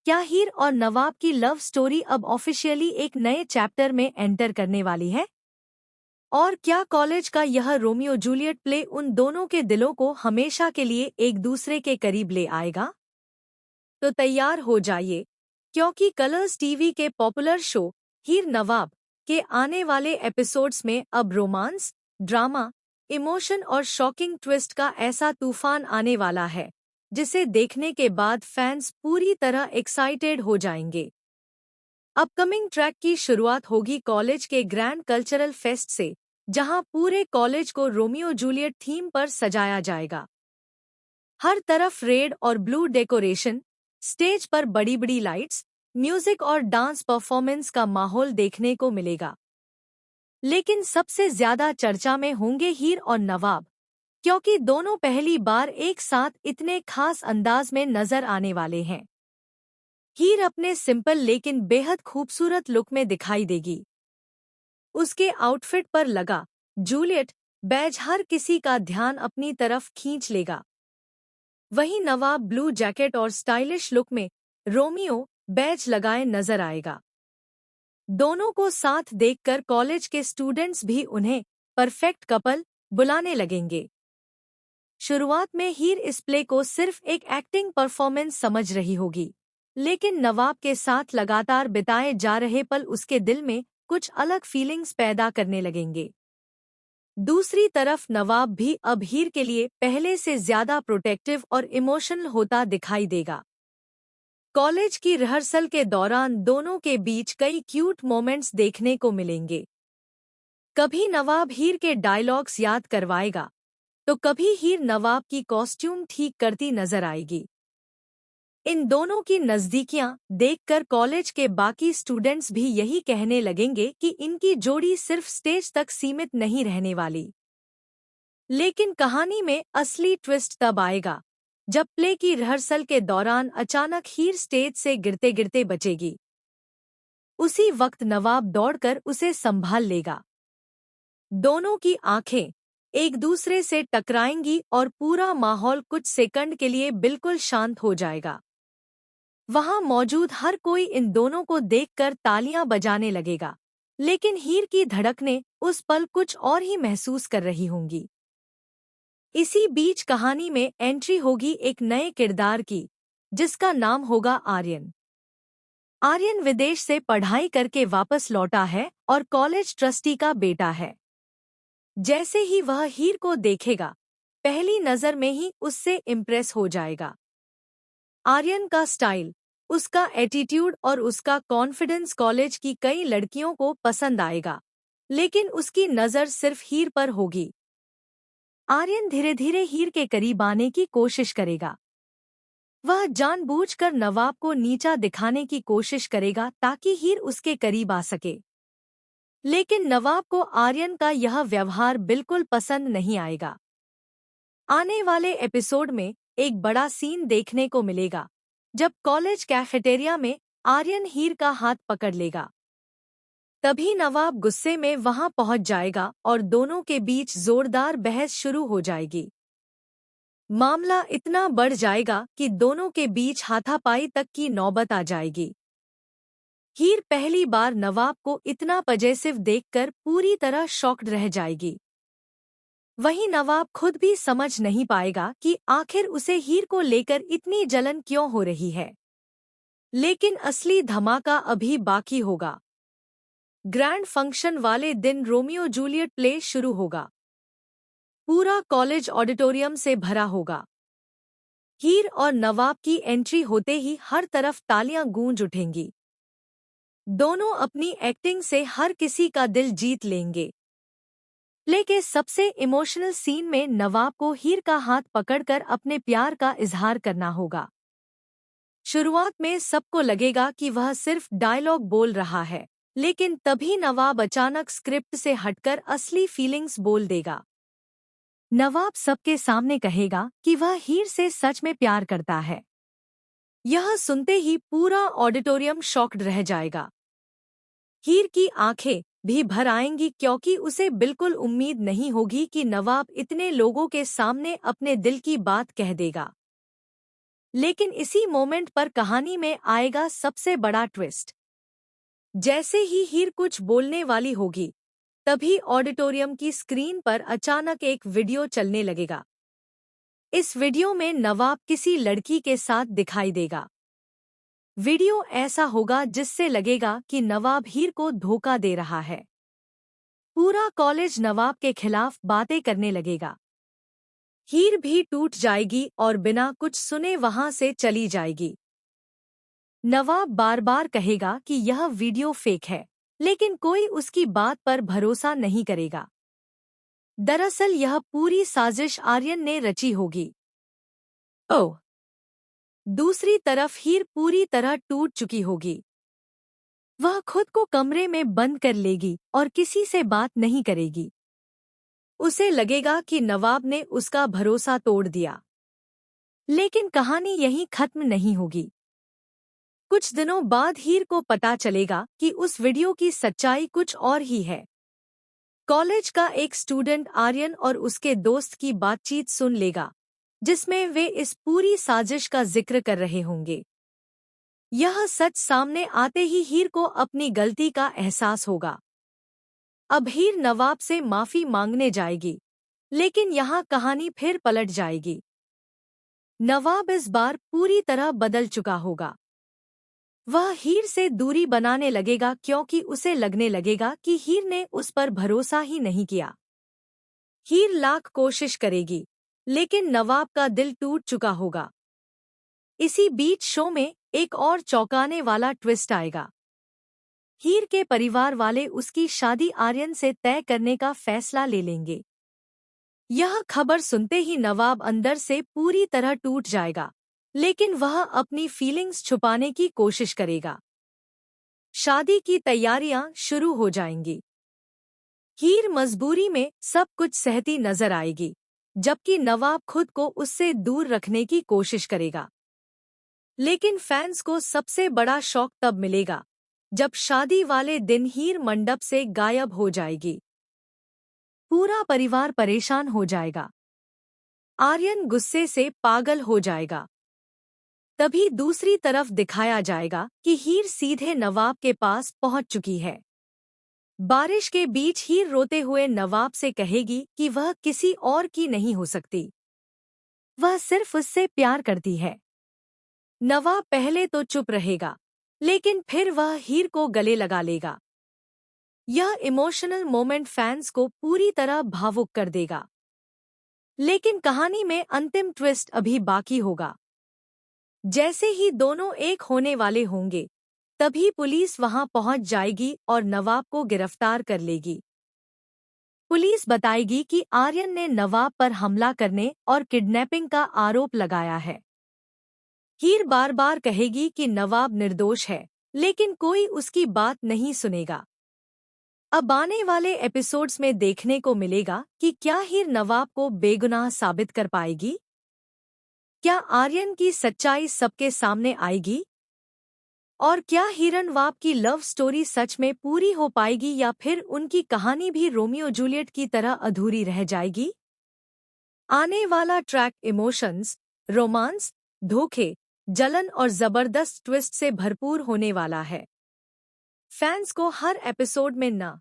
क्या हीर और नवाब की लव स्टोरी अब ऑफिशियली एक नए चैप्टर में एंटर करने वाली है? और क्या कॉलेज का यह रोमियो जूलियट प्ले उन दोनों के दिलों को हमेशा के लिए एक दूसरे के करीब ले आएगा? तो तैयार हो जाइए, क्योंकि कलर्स टीवी के पॉपुलर शो हीर नवाब के आने वाले एपिसोड्स में अब रोमांस, ड्रामा, इमोशन और शॉकिंग ट्विस्ट का ऐसा तूफान आने वाला है जिसे देखने के बाद फैंस पूरी तरह एक्साइटेड हो जाएंगे। अपकमिंग ट्रैक की शुरुआत होगी कॉलेज के ग्रैंड कल्चरल फेस्ट से, जहां पूरे कॉलेज को रोमियो जूलियट थीम पर सजाया जाएगा। हर तरफ रेड और ब्लू डेकोरेशन, स्टेज पर बड़ी बड़ी लाइट्स, म्यूजिक और डांस परफॉर्मेंस का माहौल देखने को मिलेगा। लेकिन सबसे ज्यादा चर्चा में होंगे हीर और नवाब, क्योंकि दोनों पहली बार एक साथ इतने खास अंदाज में नजर आने वाले हैं। हीर अपने सिंपल लेकिन बेहद खूबसूरत लुक में दिखाई देगी। उसके आउटफिट पर लगा जूलियट बैज हर किसी का ध्यान अपनी तरफ खींच लेगा। वहीं नवाब ब्लू जैकेट और स्टाइलिश लुक में रोमियो बैज लगाए नजर आएगा। दोनों को साथ देखकर कॉलेज के स्टूडेंट्स भी उन्हें परफेक्ट कपल बुलाने लगेंगे। शुरुआत में हीर इस प्ले को सिर्फ एक एक्टिंग परफॉर्मेंस समझ रही होगी, लेकिन नवाब के साथ लगातार बिताए जा रहे पल उसके दिल में कुछ अलग फीलिंग्स पैदा करने लगेंगे। दूसरी तरफ नवाब भी अब हीर के लिए पहले से ज्यादा प्रोटेक्टिव और इमोशनल होता दिखाई देगा। कॉलेज की रिहर्सल के दौरान दोनों के बीच कई क्यूट मोमेंट्स देखने को मिलेंगे। कभी नवाब हीर के डायलॉग्स याद करवाएगा, तो कभी हीर नवाब की कॉस्ट्यूम ठीक करती नजर आएगी। इन दोनों की नजदीकियां देखकर कॉलेज के बाकी स्टूडेंट्स भी यही कहने लगेंगे कि इनकी जोड़ी सिर्फ स्टेज तक सीमित नहीं रहने वाली। लेकिन कहानी में असली ट्विस्ट तब आएगा जब प्ले की रिहर्सल के दौरान अचानक हीर स्टेज से गिरते गिरते बचेगी। उसी वक्त नवाब दौड़कर उसे संभाल लेगा। दोनों की आंखें एक दूसरे से टकराएंगी और पूरा माहौल कुछ सेकंड के लिए बिल्कुल शांत हो जाएगा। वहां मौजूद हर कोई इन दोनों को देखकर तालियां बजाने लगेगा, लेकिन हीर की धड़कनें उस पल कुछ और ही महसूस कर रही होंगी। इसी बीच कहानी में एंट्री होगी एक नए किरदार की, जिसका नाम होगा आर्यन। आर्यन विदेश से पढ़ाई करके वापस लौटा है और कॉलेज ट्रस्टी का बेटा है। जैसे ही वह हीर को देखेगा, पहली नजर में ही उससे इम्प्रेस हो जाएगा। आर्यन का स्टाइल, उसका एटीट्यूड और उसका कॉन्फिडेंस कॉलेज की कई लड़कियों को पसंद आएगा, लेकिन उसकी नज़र सिर्फ हीर पर होगी। आर्यन धीरे धीरे हीर के करीब आने की कोशिश करेगा। वह जानबूझकर नवाब को नीचा दिखाने की कोशिश करेगा ताकि हीर उसके करीब आ सके। लेकिन नवाब को आर्यन का यह व्यवहार बिल्कुल पसंद नहीं आएगा। आने वाले एपिसोड में एक बड़ा सीन देखने को मिलेगा, जब कॉलेज कैफेटेरिया में आर्यन हीर का हाथ पकड़ लेगा। तभी नवाब गुस्से में वहां पहुंच जाएगा और दोनों के बीच जोरदार बहस शुरू हो जाएगी। मामला इतना बढ़ जाएगा कि दोनों के बीच हाथापाई तक की नौबत आ जाएगी। हीर पहली बार नवाब को इतना पजेसिव देखकर पूरी तरह शॉक्ड रह जाएगी। वहीं नवाब खुद भी समझ नहीं पाएगा कि आखिर उसे हीर को लेकर इतनी जलन क्यों हो रही है। लेकिन असली धमाका अभी बाकी होगा। ग्रैंड फंक्शन वाले दिन रोमियो जूलियट प्ले शुरू होगा। पूरा कॉलेज ऑडिटोरियम से भरा होगा। हीर और नवाब की एंट्री होते ही हर तरफ तालियां गूंज उठेंगी। दोनों अपनी एक्टिंग से हर किसी का दिल जीत लेंगे। प्ले के सबसे इमोशनल सीन में नवाब को हीर का हाथ पकड़कर अपने प्यार का इजहार करना होगा। शुरुआत में सबको लगेगा कि वह सिर्फ डायलॉग बोल रहा है, लेकिन तभी नवाब अचानक स्क्रिप्ट से हटकर असली फीलिंग्स बोल देगा। नवाब सबके सामने कहेगा कि वह हीर से सच में प्यार करता है। यह सुनते ही पूरा ऑडिटोरियम शॉक्ड रह जाएगा। हीर की आंखें भी भर आएंगी, क्योंकि उसे बिल्कुल उम्मीद नहीं होगी कि नवाब इतने लोगों के सामने अपने दिल की बात कह देगा। लेकिन इसी मोमेंट पर कहानी में आएगा सबसे बड़ा ट्विस्ट। जैसे ही हीर कुछ बोलने वाली होगी, तभी ऑडिटोरियम की स्क्रीन पर अचानक एक वीडियो चलने लगेगा। इस वीडियो में नवाब किसी लड़की के साथ दिखाई देगा। वीडियो ऐसा होगा जिससे लगेगा कि नवाब हीर को धोखा दे रहा है। पूरा कॉलेज नवाब के खिलाफ बातें करने लगेगा। हीर भी टूट जाएगी और बिना कुछ सुने वहां से चली जाएगी। नवाब बार बार कहेगा कि यह वीडियो फेक है, लेकिन कोई उसकी बात पर भरोसा नहीं करेगा। दरअसल यह पूरी साजिश आर्यन ने रची होगी। ओह! दूसरी तरफ हीर पूरी तरह टूट चुकी होगी। वह खुद को कमरे में बंद कर लेगी और किसी से बात नहीं करेगी। उसे लगेगा कि नवाब ने उसका भरोसा तोड़ दिया। लेकिन कहानी यहीं खत्म नहीं होगी। कुछ दिनों बाद हीर को पता चलेगा कि उस वीडियो की सच्चाई कुछ और ही है। कॉलेज का एक स्टूडेंट आर्यन और उसके दोस्त की बातचीत सुन लेगा, जिसमें वे इस पूरी साजिश का जिक्र कर रहे होंगे। यह सच सामने आते ही हीर को अपनी गलती का एहसास होगा। अब हीर नवाब से माफी मांगने जाएगी, लेकिन यहाँ कहानी फिर पलट जाएगी। नवाब इस बार पूरी तरह बदल चुका होगा। वह हीर से दूरी बनाने लगेगा क्योंकि उसे लगने लगेगा कि हीर ने उस पर भरोसा ही नहीं किया। हीर लाख कोशिश करेगी, लेकिन नवाब का दिल टूट चुका होगा। इसी बीच शो में एक और चौंकाने वाला ट्विस्ट आएगा। हीर के परिवार वाले उसकी शादी आर्यन से तय करने का फैसला ले लेंगे। यह खबर सुनते ही नवाब अंदर से पूरी तरह टूट जाएगा, लेकिन वह अपनी फीलिंग्स छुपाने की कोशिश करेगा। शादी की तैयारियां शुरू हो जाएंगी। हीर मजबूरी में सब कुछ सहती नजर आएगी, जबकि नवाब खुद को उससे दूर रखने की कोशिश करेगा। लेकिन फैंस को सबसे बड़ा शॉक तब मिलेगा जब शादी वाले दिन हीर मंडप से गायब हो जाएगी। पूरा परिवार परेशान हो जाएगा। आर्यन गुस्से से पागल हो जाएगा। तभी दूसरी तरफ दिखाया जाएगा कि हीर सीधे नवाब के पास पहुंच चुकी है। बारिश के बीच हीर रोते हुए नवाब से कहेगी कि वह किसी और की नहीं हो सकती, वह सिर्फ उससे प्यार करती है। नवाब पहले तो चुप रहेगा, लेकिन फिर वह हीर को गले लगा लेगा। यह इमोशनल मोमेंट फैंस को पूरी तरह भावुक कर देगा। लेकिन कहानी में अंतिम ट्विस्ट अभी बाकी होगा। जैसे ही दोनों एक होने वाले होंगे, तभी पुलिस वहां पहुंच जाएगी और नवाब को गिरफ्तार कर लेगी। पुलिस बताएगी कि आर्यन ने नवाब पर हमला करने और किडनैपिंग का आरोप लगाया है। हीर बार बार कहेगी कि नवाब निर्दोष है, लेकिन कोई उसकी बात नहीं सुनेगा। अब आने वाले एपिसोड्स में देखने को मिलेगा कि क्या हीर नवाब को बेगुनाह साबित कर पाएगी? क्या आर्यन की सच्चाई सबके सामने आएगी? और क्या हीरनवाब की लव स्टोरी सच में पूरी हो पाएगी या फिर उनकी कहानी भी रोमियो जूलियट की तरह अधूरी रह जाएगी? आने वाला ट्रैक इमोशंस, रोमांस, धोखे, जलन और जबरदस्त ट्विस्ट से भरपूर होने वाला है। फैंस को हर एपिसोड में न